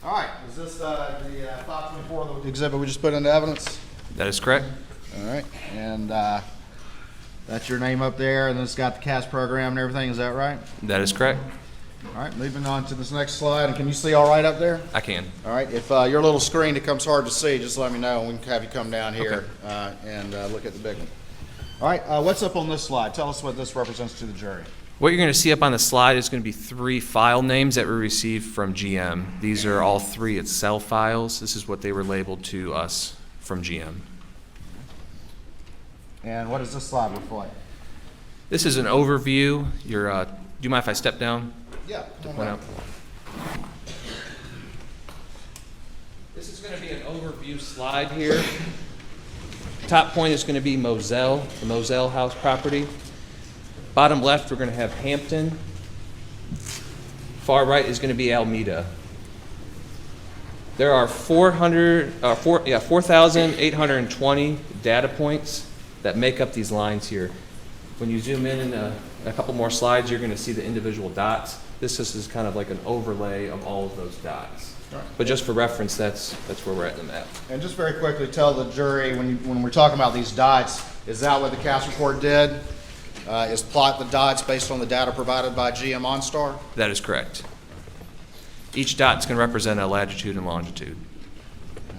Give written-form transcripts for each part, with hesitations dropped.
All right, is this the 524 exhibit we just put into evidence? That is correct. All right, and that's your name up there, and it's got the CAS program and everything, is that right? That is correct. All right, moving on to this next slide, and can you see all right up there? I can. All right, if your little screen becomes hard to see, just let me know, and we can have you come down here and look at the big one. All right, what's up on this slide? Tell us what this represents to the jury. What you're going to see up on the slide is going to be 3 file names that were received from GM. These are all 3 Excel files. This is what they were labeled to us from GM. And what does this slide look like? This is an overview. Do you mind if I step down? Yeah. To point out? This is going to be an overview slide here. Top point is going to be Mozelle, the Mozelle house property. Bottom left, we're going to have Hampton. Far right is going to be Almeda. There are 4,820 data points that make up these lines here. When you zoom in a couple more slides, you're going to see the individual dots. This is kind of like an overlay of all of those dots. Right. But just for reference, that's where we're at in the map. And just very quickly, tell the jury, when we're talking about these dots, is that what the CAS report did? Is plot the dots based on the data provided by GM OnStar? That is correct. Each dot is going to represent a latitude and longitude. Okay.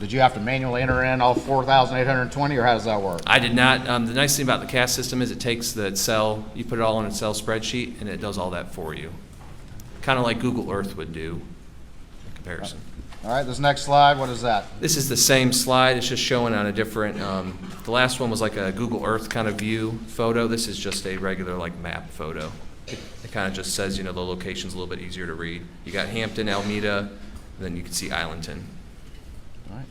Did you have to manually enter in all 4,820, or how does that work? I did not. The nice thing about the CAS system is it takes the Excel, you put it all in an Excel spreadsheet, and it does all that for you. Kind of like Google Earth would do in comparison. All right, this next slide, what is that? This is the same slide. It's just showing on a different, the last one was like a Google Earth kind of view photo. This is just a regular like map photo. It kind of just says, the location's a little bit easier to read. You got Hampton, Almeda, and then you can see Islandton. All right.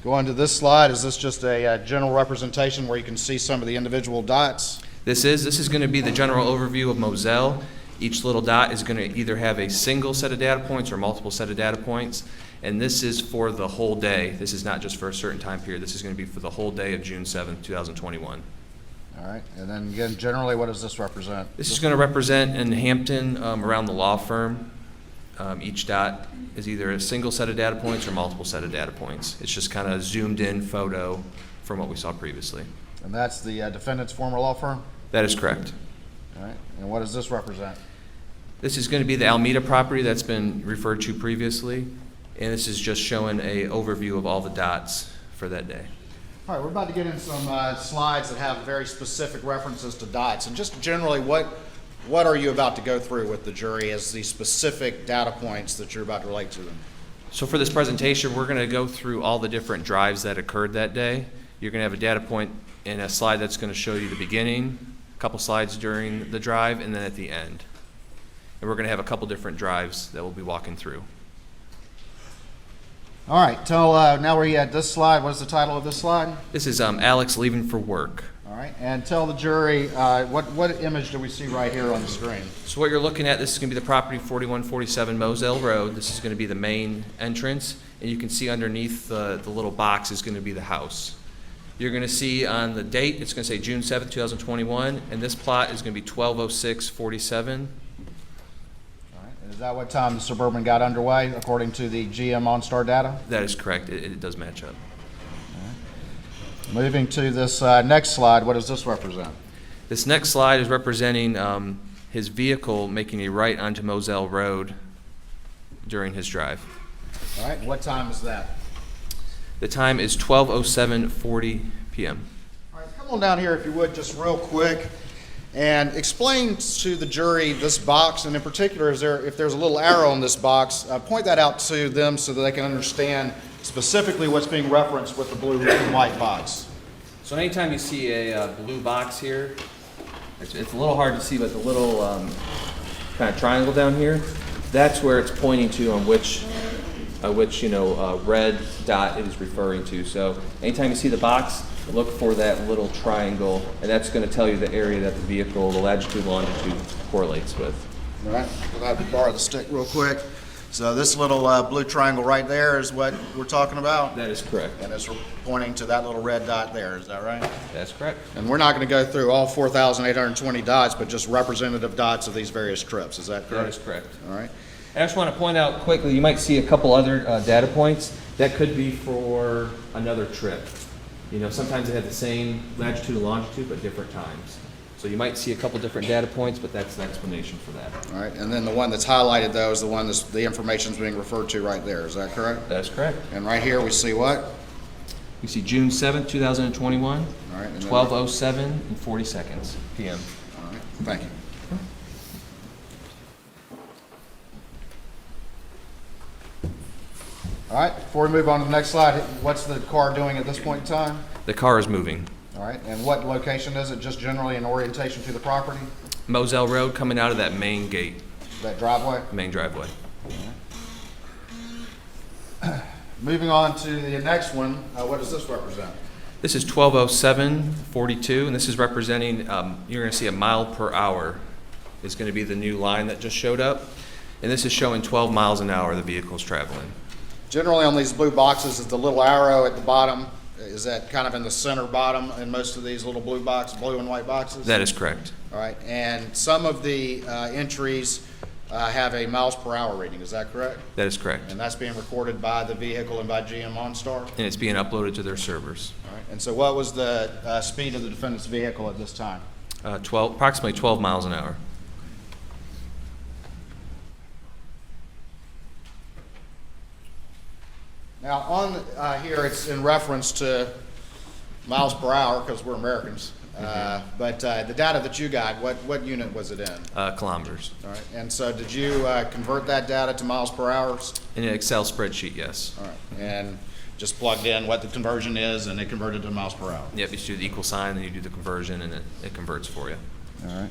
Go on to this slide. Is this just a general representation where you can see some of the individual dots? This is going to be the general overview of Mozelle. Each little dot is going to either have a single set of data points or multiple set of data points. And this is for the whole day. This is not just for a certain time period. This is going to be for the whole day of June 7th, 2021. All right. And then again, generally, what does this represent? This is going to represent in Hampton around the law firm. Each dot is either a single set of data points or multiple set of data points. It's just kind of a zoomed in photo from what we saw previously. And that's the defendant's former law firm? That is correct. All right. And what does this represent? This is going to be the Almeda property that's been referred to previously. And this is just showing an overview of all the dots for that day. All right, we're about to get in some slides that have very specific references to dots. And just generally, what are you about to go through with the jury as the specific data points that you're about to relate to them? So for this presentation, we're going to go through all the different drives that occurred that day. You're going to have a data point in a slide that's going to show you the beginning, a couple slides during the drive, and then at the end. And we're going to have a couple different drives that we'll be walking through. All right, now we're at this slide. What's the title of this slide? This is Alex leaving for work. All right, and tell the jury, what image do we see right here on the screen? So what you're looking at, this is going to be the property 4147 Mozelle Road. This is going to be the main entrance, and you can see underneath the little box is going to be the house. You're going to see on the date, it's going to say June 7th, 2021, and this plot is going to be 120647. Is that what time the Suburban got underway, according to the GM OnStar data? That is correct. It does match up. Right. Moving to this next slide, what does this represent? This next slide is representing his vehicle making a right onto Mozelle Road during his drive. All right, what time is that? The time is 12:07:40 p.m. All right, come on down here if you would, just real quick. And explain to the jury this box, and in particular, if there's a little arrow on this box, point that out to them so that they can understand specifically what's being referenced with the blue and white box. So anytime you see a blue box here, it's a little hard to see, but the little kind of triangle down here, that's where it's pointing to on which red dot it is referring to. So anytime you see the box, look for that little triangle, and that's going to tell you the area that the vehicle, the latitude, longitude correlates with. All right, we'll have to borrow the stick real quick. So this little blue triangle right there is what we're talking about? That is correct. And it's pointing to that little red dot there, is that right? That's correct. And we're not going to go through all 4,820 dots, but just representative dots of these various trips, is that correct? That is correct. All right. I just want to point out quickly, you might see a couple other data points. That could be for another trip. You know, sometimes they have the same latitude and longitude, but different times. So you might see a couple different data points, but that's the explanation for that. All right, and then the one that's highlighted, though, is the one that's, the information's being referred to right there. Is that correct? That's correct. And right here, we see what? We see June 7th, 2021, All right. And then- 12:07 and 40 seconds p.m. All right, thank you. All right, before we move on to the next slide, what's the car doing at this point in time? The car is moving. All right, and what location is it? Just generally an orientation to the property? Mozelle Road coming out of that main gate, That driveway? main driveway. Moving on to the next one, what does this represent? This is 12:07:42, and this is representing, you're going to see a mile per hour is going to be the new line that just showed up. And this is showing 12 miles an hour the vehicle's traveling. Generally on these blue boxes is the little arrow at the bottom. Is that kind of in the center bottom in most of these little blue and white boxes? That is correct. All right, and some of the entries have a miles per hour reading, is that correct? That is correct. And that's being recorded by the vehicle and by GM OnStar? And it's being uploaded to their servers. All right, and so what was the speed of the defendant's vehicle at this time? Approximately 12 miles an hour. Now, on here, it's in reference to miles per hour, because we're Americans. But the data that you got, what unit was it in? Kilometers. All right, and so did you convert that data to miles per hour? In an Excel spreadsheet, yes. All right, and just plugged in what the conversion is, and it converted to miles per hour? Yep, you just do the equal sign, then you do the conversion, and it converts for you. All right.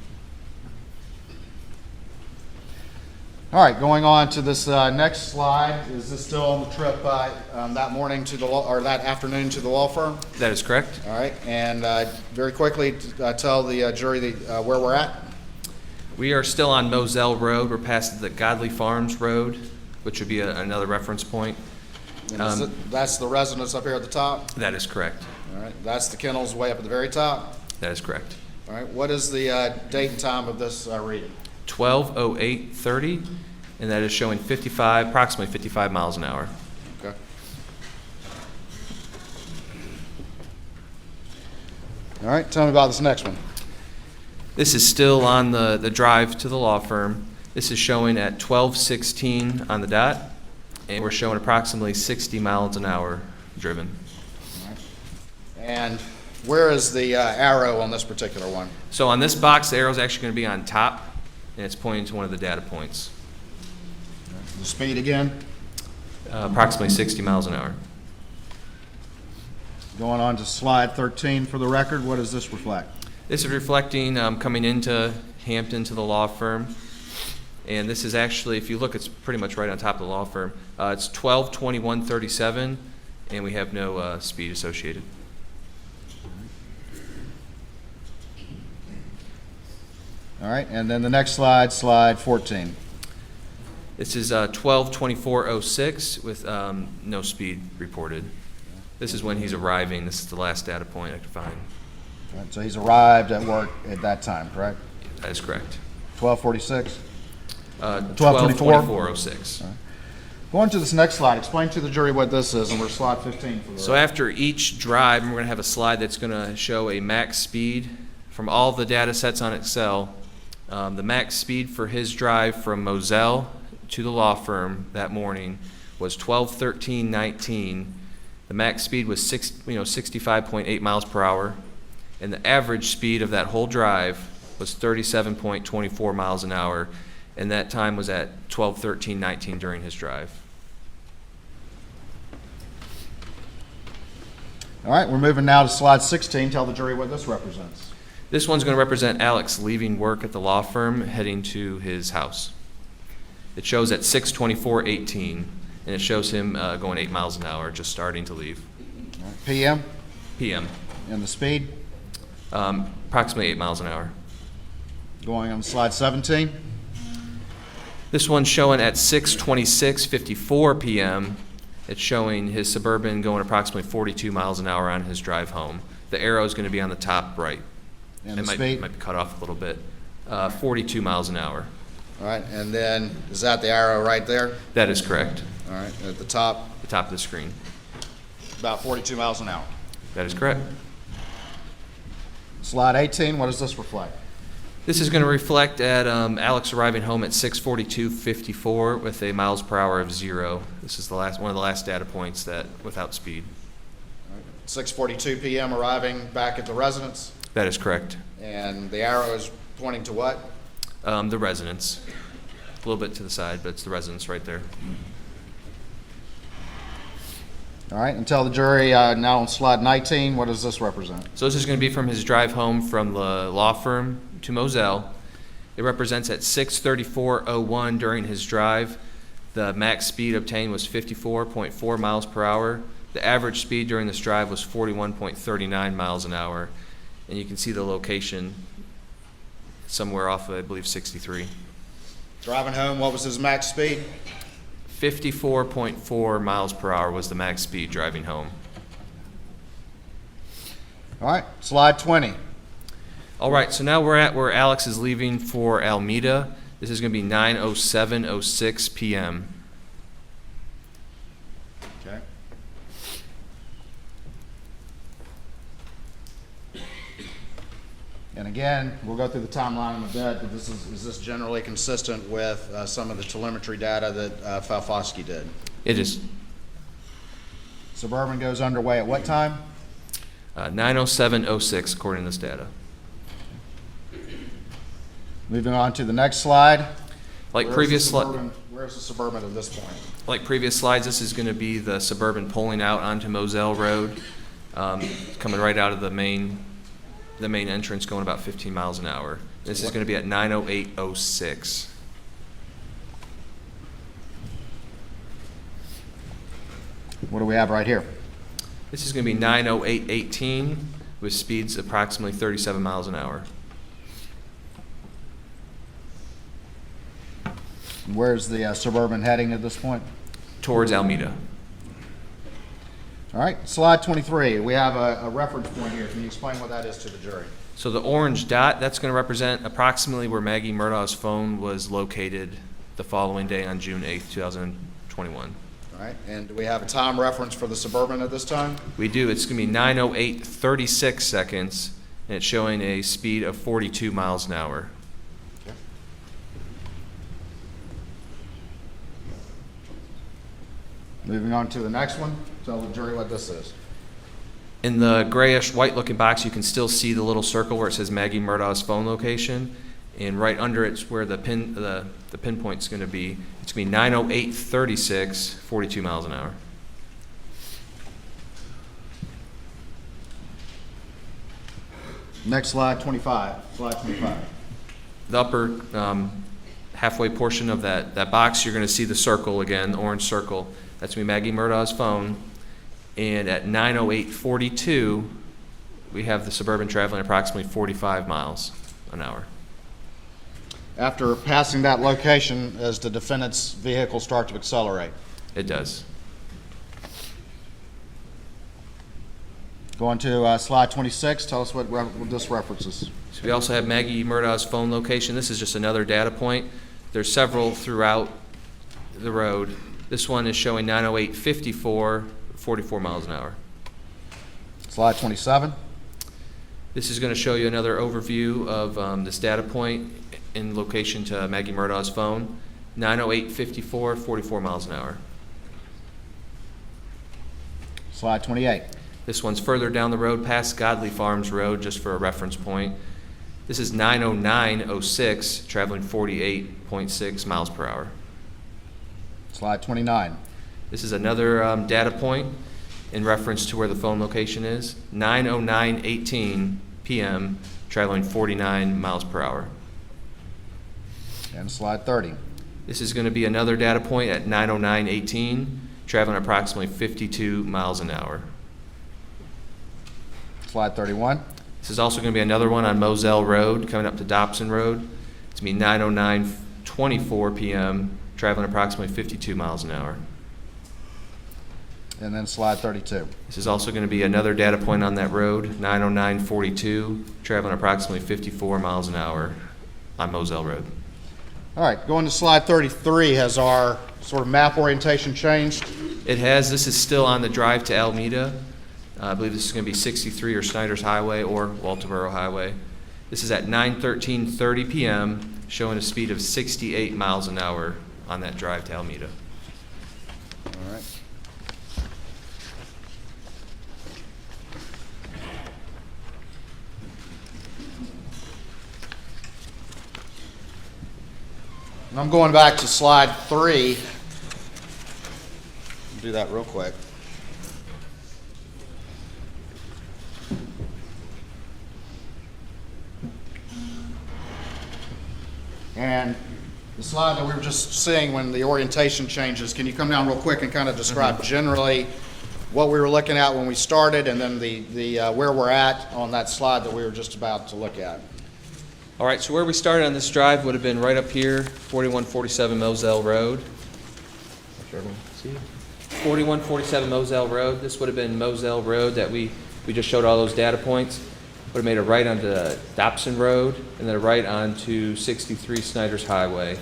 All right, going on to this next slide. Is this still on the trip that morning to the law, or that afternoon to the law firm? That is correct. All right, and very quickly tell the jury where we're at. We are still on Mozelle Road. We're past the Godley Farms Road, which would be another reference point. And that's the residence up here at the top? That is correct. All right, that's the kennels way up at the very top? That is correct. All right, what is the date and time of this reading? 12:08:30, and that is showing approximately 55 miles an hour. Okay. All right, tell me about this next one. This is still on the drive to the law firm. This is showing at 12:16 on the dot, and we're showing approximately 60 miles an hour driven. All right. And where is the arrow on this particular one? So on this box, the arrow is actually going to be on top, and it's pointing to one of the data points. The speed again? Approximately 60 miles an hour. Going on to slide 13 for the record, what does this reflect? This is reflecting coming into Hampton to the law firm. And this is actually, if you look, it's pretty much right on top of the law firm. It's 12:21:37, and we have no speed associated. All right, and then the next slide, slide 14. This is 12:24:06 with no speed reported. This is when he's arriving. This is the last data point I could find. All right, so he's arrived at work at that time, correct? That is correct. 12:46? 12:24:06. Going to this next slide, explain to the jury what this is, and we're slide 15 for the So after each drive, we're going to have a slide that's going to show a max speed from all the data sets on Excel. The max speed for his drive from Mozelle to the law firm that morning was 12:13:19. The max speed was 65.8 miles per hour, and the average speed of that whole drive was 37.24 miles an hour, and that time was at 12:13:19 during his drive. All right, we're moving now to slide 16. Tell the jury what this represents. This one's going to represent Alex leaving work at the law firm, heading to his house. It shows at 6:24:18, and it shows him going 8 miles an hour, just starting to leave. All right, PM? PM. And the speed? Approximately 8 miles an hour. Going on to slide 17. This one's showing at 6:26:54 p.m. It's showing his Suburban going approximately 42 miles an hour on his drive home. The arrow is going to be on the top right. And It the might speed? be cut off a little bit. 42 miles an hour. All right, and then is that the arrow right there? That is correct. All right, at the top, The top of the screen. about 42 miles an hour. That is correct. Slide 18, what does this reflect? This is going to reflect at Alex arriving home at 6:42:54 with a miles per hour of 0. This is one of the last data points that without speed. 6:42 p.m. arriving back at the residence, That is correct. and the arrow is pointing to what? The residence. A little bit to the side, but it's the residence right there. All right, and tell the jury now on slide 19, what does this represent? So this is going to be from his drive home from the law firm to Mozelle. It represents at 6:34:01 during his drive. The max speed obtained was 54.4 miles per hour. The average speed during this drive was 41.39 miles an hour. And you can see the location somewhere off of, I believe, 63. Driving home, what was his max speed? 54.4 miles per hour was the max speed driving home. All right, slide 20. All right, so now we're at where Alex is leaving for Almeda. This is going to be 9:07:06 p.m. Okay. And again, we'll go through the timeline in a bit, but is this generally consistent with some of the telemetry data that Falfosky did? It is Suburban goes underway at what time? 9:07:06 according to this data. Moving on to the next slide. Like Where's previous the Suburban- Where's the Suburban at this point? Like previous slides, this is going to be the Suburban pulling out onto Mozelle Road, coming right out of the main entrance, going about 15 miles an hour. This is going to be at 9:08:06. What do we have right here? This is going to be 9:08:18 with speeds approximately 37 miles an hour. Where's the Suburban heading at this point? Towards Almeda. All right, slide 23. We have a reference point here. Can you explain what that is to the jury? So the orange dot, that's going to represent approximately where Maggie Murdaugh's phone was located the following day on June 8th, 2021. All right, and do we have a time reference for the Suburban at this time? We do. It's going to be 9:08:36 seconds, and it's showing a speed of 42 miles an hour. Moving on to the next one. Tell the jury what this is. In the grayish white looking box, you can still see the little circle where it says Maggie Murdaugh's phone location, and right under it's where the pinpoint's going to be. It's going to be 9:08:36, 42 miles an hour. Next slide, 25. Slide 25. The upper halfway portion of that box, you're going to see the circle again, the orange circle. That's going to be Maggie Murdaugh's phone. And at 9:08:42, we have the Suburban traveling approximately 45 miles an hour. After passing that location, does the defendant's vehicle start to accelerate? It does. Going to slide 26. Tell us what this references. So we also have Maggie Murdaugh's phone location. This is just another data point. There's several throughout the road. This one is showing 9:08:54, 44 miles an hour. Slide 27. This is going to show you another overview of this data point in location to Maggie Murdaugh's phone. 9:08:54, 44 miles an hour. Slide 28. This one's further down the road past Godley Farms Road, just for a reference point. This is 9:09:06, traveling 48.6 miles per hour. Slide 29. This is another data point in reference to where the phone location is. 9:09:18 p.m., traveling 49 miles per hour. And slide 30. This is going to be another data point at 9:09:18, traveling approximately 52 miles an hour. Slide 31. This is also going to be another one on Mozelle Road, coming up to Dobson Road. It's going to be 9:09:24 p.m., traveling approximately 52 miles an hour. And then slide 32. This is also going to be another data point on that road, 9:09:42, traveling approximately 54 miles an hour on Mozelle Road. All right, going to slide 33, has our sort of map orientation changed? It has, this is still on the drive to Almeda. I believe this is going to be 63 or Snyder's Highway or Walterboro Highway. This is at 9:13:30 p.m., showing a speed of 68 miles an hour on that drive to Almeda. All right. And I'm going back to slide 3. Do that real quick. And the slide that we were just seeing when the orientation changes, can you come down real quick and kind of describe generally what we were looking at when we started, and then the where we're at on that slide that we were just about to look at? All right, so where we started on this drive would have been right up here, 4147 Mozelle Road. Make sure everyone can see. 4147 Mozelle Road. This would have been Mozelle Road that we just showed all those data points. Would have made a right onto Dobson Road and then a right onto 63 Snyder's Highway.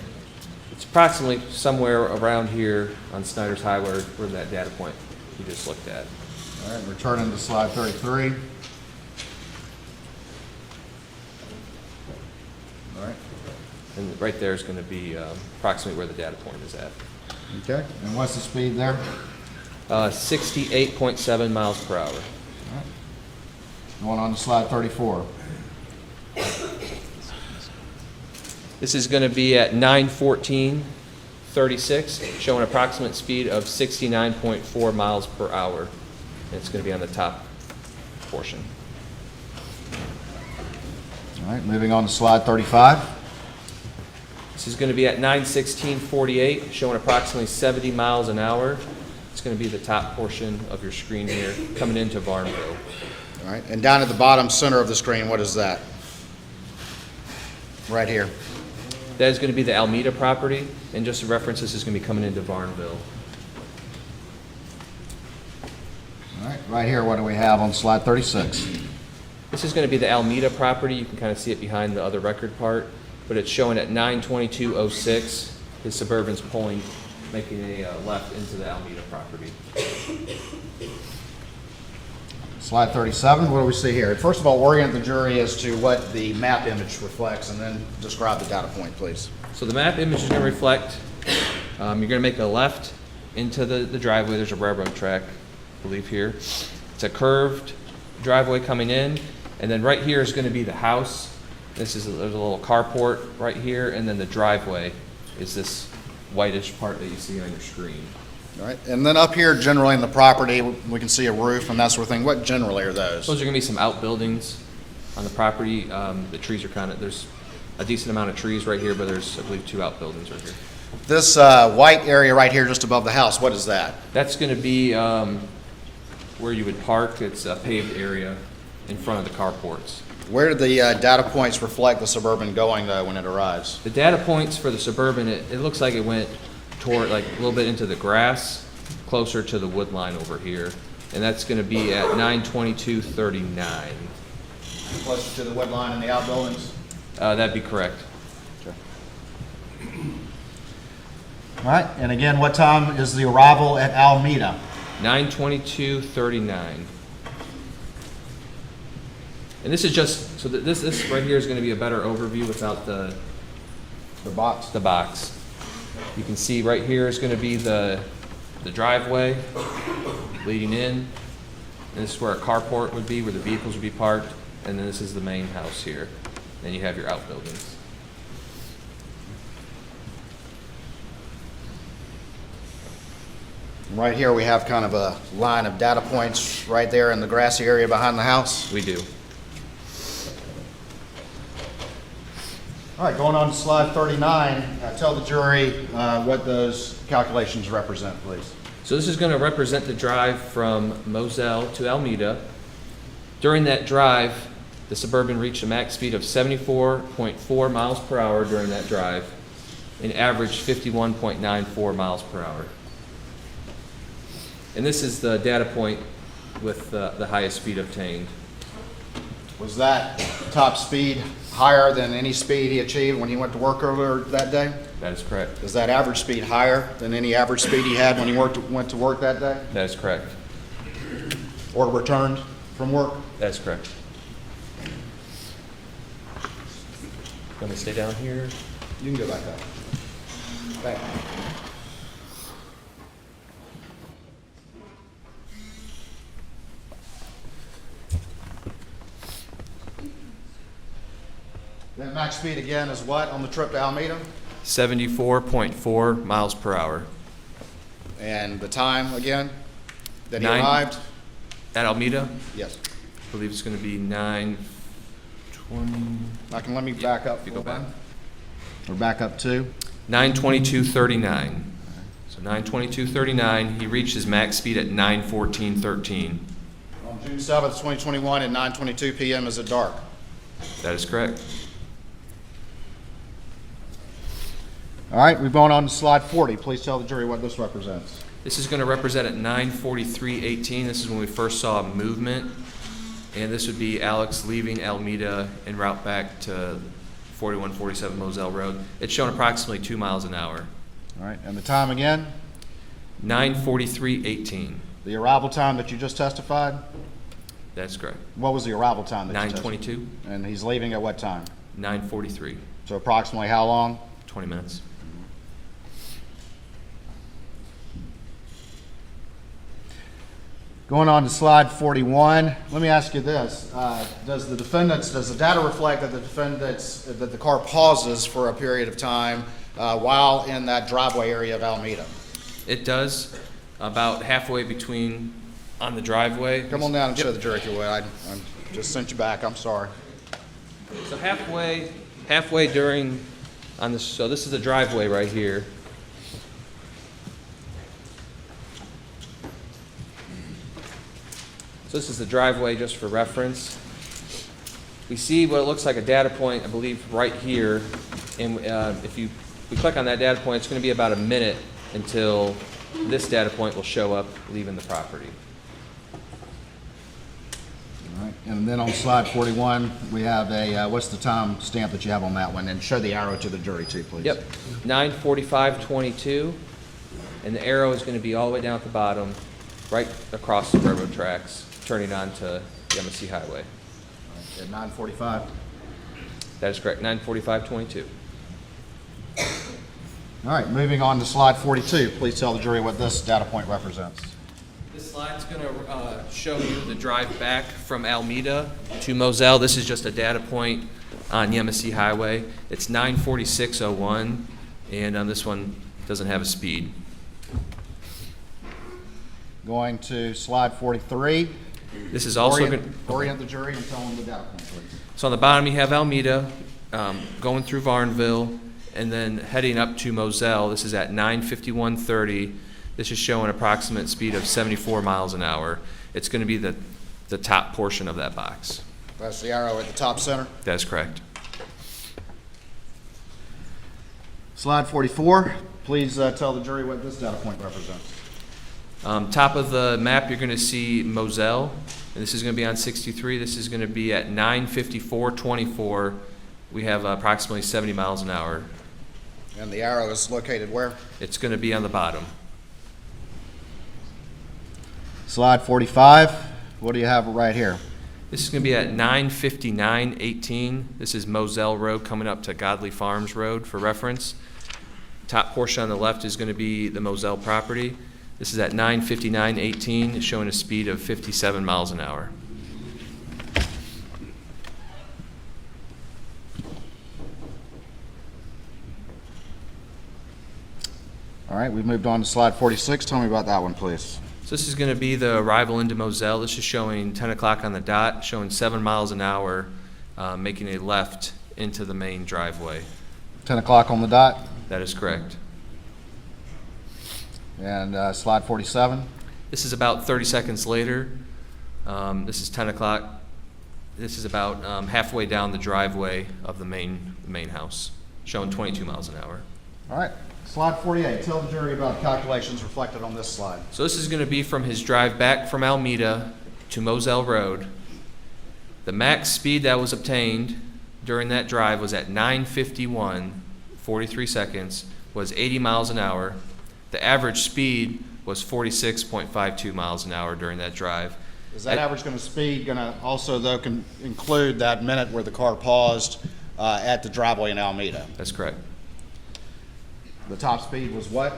It's approximately somewhere around here on Snyder's Highway where that data point we just looked at. All right, returning to slide 33. All right. And right there is going to be approximately where the data point is at. Okay, and what's the speed there? 68.7 miles per hour. All right. Going on to slide 34. This is going to be at 9:14:36, showing an approximate speed of 69.4 miles per hour. And it's going to be on the top portion. All right, moving on to slide 35. This is going to be at 9:16:48, showing approximately 70 miles an hour. It's going to be the top portion of your screen here, coming into Varnville. All right, and down at the bottom center of the screen, what is that? Right here. That is going to be the Almeda property, and just to reference, this is going to be coming into Varnville. All right, right here, what do we have on slide 36? This is going to be the Almeda property. You can kind of see it behind the other record part, but it's showing at 9:22:06. His Suburban's pulling, making a left into the Almeda property. Slide 37, what do we see here? First of all, orient the jury as to what the map image reflects, and then describe the data point, please. So the map image is going to reflect, you're going to make a left into the driveway. There's a railroad track, I believe here. It's a curved driveway coming in, and then right here is going to be the house. There's a little carport right here, and then the driveway is this whitish part that you see on your screen. All right, and then up here, generally in the property, we can see a roof and that sort of thing. What generally are those? Those are going to be some outbuildings on the property. The trees are there's a decent amount of trees right here, but there's, I believe, 2 outbuildings right here. This white area right here just above the house, what is that? That's going to be where you would park. It's a paved area in front of the carports. Where do the data points reflect the Suburban going, though, when it arrives? The data points for the Suburban, it looks like it went toward like a little bit into the grass, closer to the wood line over here. And that's going to be at 9:22:39. Closer to the wood line and the outbuildings? That'd be correct. Okay. All right, and again, what time is the arrival at Almeda? 9:22:39. And this is just, so this right here is going to be a better overview without the box. The box. You can see right here is going to be the driveway leading in. And this is where a carport would be, where the vehicles would be parked. And then this is the main house here. Then you have your outbuildings. Right here, we have kind of a line of data points right there in the grassy area behind the house. We do. All right, going on to slide 39, tell the jury what those calculations represent, please. So this is going to represent the drive from Mozelle to Almeda. During that drive, the Suburban reached a max speed of 74.4 miles per hour during that drive and averaged 51.94 miles per hour. And this is the data point with the highest speed obtained. Was that top speed higher than any speed he achieved when he went to work earlier that day? That is correct. Is that average speed higher than any average speed he had when he went to work that day? That is correct. Or returned from work? That is correct. Want me to stay down here? You can go back up. Back. That max speed again is what on the trip to Almeda? 74.4 miles per hour. And the time again that he 9 arrived? At Almeda, Yes. I believe it's going to be 9:20. Let me back up. If you go back. We're back up to? 9:22:39. So 9:22:39, he reached his max speed at 9:14:13. On June 7th, 2021 at 9:22 p.m. is it dark? That is correct. All right, we've gone on to slide 40. Please tell the jury what this represents. This is going to represent at 9:43:18. This is when we first saw movement, and this would be Alex leaving Almeda en route back to 4147 Mozelle Road. It's showing approximately 2 miles an hour. All right, and the time again? 9:43:18. The arrival time that you just testified? That's correct. What was the arrival time that you testified? 9:22. And he's leaving at what time? 9:43. So approximately how long? 20 minutes. Going on to slide 41, let me ask you this. Does the data reflect that that the car pauses for a period of time while in that driveway area of Almeda? It does, about halfway between on the driveway. Come on down and show the jury if you would. I just sent you back, I'm sorry. So halfway during on this. So this is the driveway right here. So this is the driveway just for reference. We see what looks like a data point, I believe, right here. And if we click on that data point, it's going to be about a minute until this data point will show up leaving the property. All right, and then on slide 41, we have a, what's the time stamp that you have on that one? And show the arrow to the jury too, please. Yep, 9:45:22, and the arrow is going to be all the way down at the bottom, right across the railroad tracks, turning onto Yemassee Highway. At 9:45. That is correct, 9:45:22. All right, moving on to slide 42. Please tell the jury what this data point represents. This slide's going to show you the drive back from Almeda to Mozelle. This is just a data point on Yemassee Highway. It's 9:46:01, and this one doesn't have a speed. Going to slide 43. This is also going to orient the jury and tell them the data point, please. So on the bottom, you have Almeda, going through Varnville, and then heading up to Mozelle. This is at 9:51:30. This is showing approximate speed of 74 miles an hour. It's going to be the top portion of that box. That's the arrow at the top center. That is correct. Slide 44. Please tell the jury what this data point represents. Top of the map, you're going to see Mozelle, and this is going to be on 63. This is going to be at 9:54:24. We have approximately 70 miles an hour. And the arrow is located where? It's going to be on the bottom. Slide 45. What do you have right here? This is going to be at 9:59:18. This is Mozelle Road coming up to Godley Farms Road for reference. Top portion on the left is going to be the Mozelle property. This is at 9:59:18, showing a speed of 57 miles an hour. All right, we've moved on to slide 46. Tell me about that one, please. So this is going to be the arrival into Mozelle. This is showing 10 o'clock on the dot, showing 7 miles an hour, making a left into the main driveway. 10 o'clock on the dot. That is correct. And slide 47. This is about 30 seconds later. This is 10 o'clock. This is about halfway down the driveway of the main house, showing 22 miles an hour. All right, slide 48. Tell the jury about the calculations reflected on this slide. So this is going to be from his drive back from Almeda to Mozelle Road. The max speed that was obtained during that drive was at 9:51, 43 seconds, was 80 miles an hour. The average speed was 46.52 miles an hour during that drive. Is that average speed going to also, though, include that minute where the car paused at the driveway in Almeda? That's correct. The top speed was what?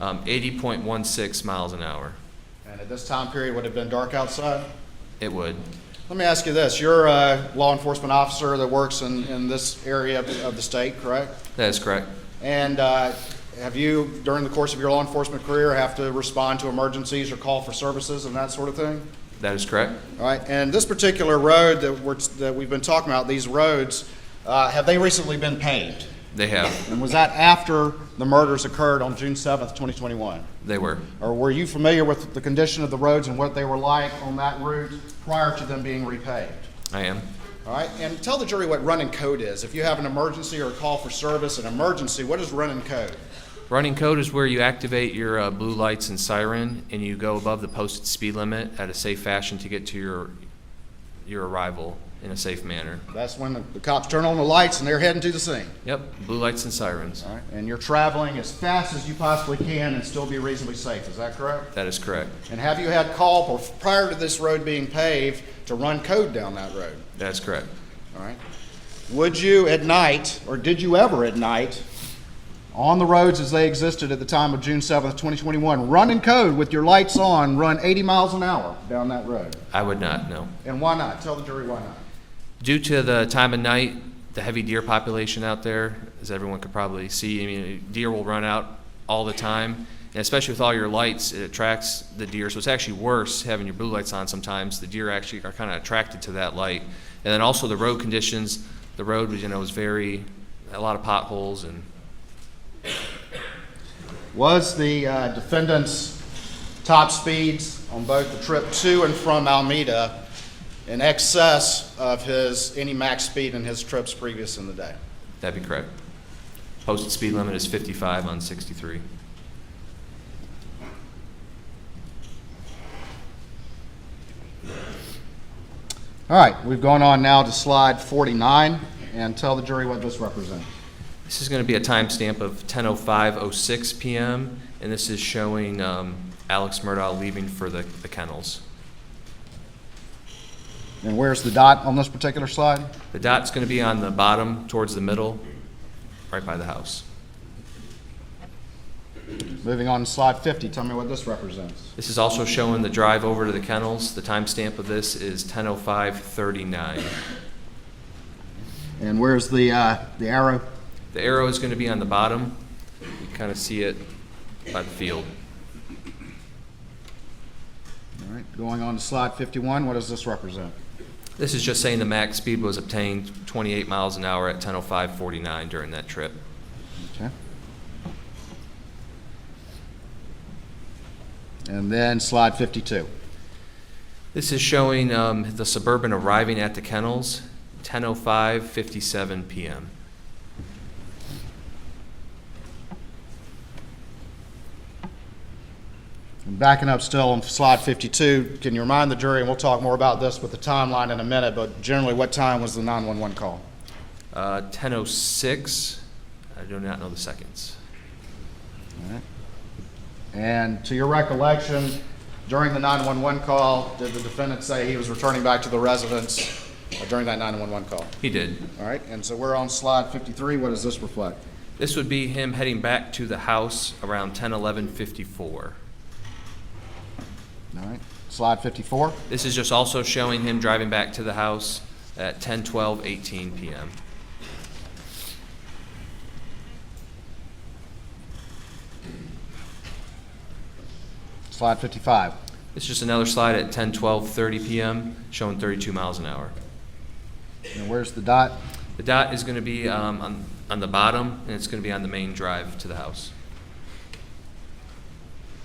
80.16 miles an hour. And at this time period, would it have been dark outside? It would. Let me ask you this. You're a law enforcement officer that works in this area of the state, correct? That is correct. And have you, during the course of your law enforcement career, have to respond to emergencies or call for services and that sort of thing? That is correct. All right. And this particular road that we've been talking about, these roads, have they recently been paved? They have. And was that after the murders occurred on June 7th, 2021? They were. Or were you familiar with the condition of the roads and what they were like on that route prior to them being repaved? I am. All right. And tell the jury what running code is. If you have an emergency or a call for service, an emergency, what is running code? Running code is where you activate your blue lights and siren, and you go above the posted speed limit at a safe fashion to get to your arrival in a safe manner. That's when the cops turn on the lights and they're heading to the scene. Yep, blue lights and sirens. All right. And you're traveling as fast as you possibly can and still be reasonably safe. Is that correct? That is correct. And have you had call prior to this road being paved to run code down that road? That is correct. All right. Would you at night, or did you ever at night, on the roads as they existed at the time of June 7th, 2021, run in code with your lights on, run 80 miles an hour down that road? I would not, no. And why not? Tell the jury why not. Due to the time of night, the heavy deer population out there, as everyone could probably see, I mean, deer will run out all the time, and especially with all your lights, it attracts the deer. So it's actually worse having your blue lights on sometimes. The deer actually are kind of attracted to that light. And then also the road conditions, the road was, was a lot of potholes. And was the defendant's top speeds on both the trip to and from Almeda in excess of any max speed in his trips previous in the day? That'd be correct. Posted speed limit is 55 on 63. All right, we've gone on now to slide 49, and tell the jury what this represents. This is going to be a timestamp of 10:05:06 p.m., and this is showing Alex Murdaugh leaving for the kennels. And where's the dot on this particular slide? The dot's going to be on the bottom towards the middle, right by the house. Moving on to slide 50, tell me what this represents. This is also showing the drive over to the kennels. The timestamp of this is 10:05:39. And where's the arrow? The arrow is going to be on the bottom. You kind of see it by the field. All right, going on to slide 51, what does this represent? This is just saying the max speed was obtained 28 miles an hour at 10:05:49 during that trip. Okay. And then slide 52. This is showing the Suburban arriving at the kennels, 10:05:57 p.m. And backing up still on slide 52, can you remind the jury, and we'll talk more about this with the timeline in a minute, but generally what time was the 911 call? 10:06. I do not know the seconds. All right. And to your recollection, during the 911 call, did the defendant say he was returning back to the residence during that 911 call? He did. All right, and so we're on slide 53. What does this reflect? This would be him heading back to the house around 10:11:54. All right, slide 54. This is just also showing him driving back to the house at 10:12:18 p.m. Slide 55. It's just another slide at 10:12:30 p.m. showing 32 miles an hour. And where's the dot? The dot is going to be on the bottom, and it's going to be on the main drive to the house.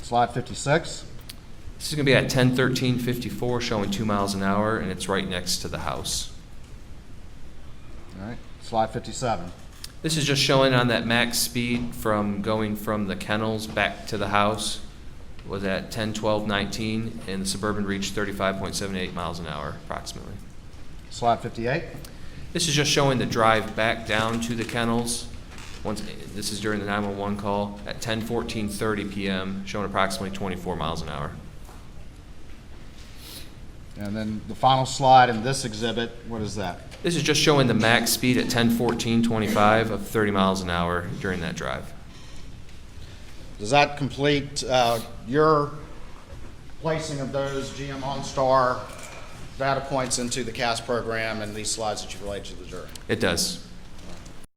Slide 56. This is going to be at 10:13:54 showing 2 miles an hour, and it's right next to the house. All right, slide 57. This is just showing on that max speed from going from the kennels back to the house was at 10:12:19, and the Suburban reached 35.78 miles an hour approximately. Slide 58. This is just showing the drive back down to the kennels. This is during the 911 call at 10:14:30 p.m., showing approximately 24 miles an hour. And then the final slide in this exhibit, what is that? This is just showing the max speed at 10:14:25 of 30 miles an hour during that drive. Does that complete your placing of those GM OnStar data points into the CAS program and these slides that you've relayed to the jury? It does.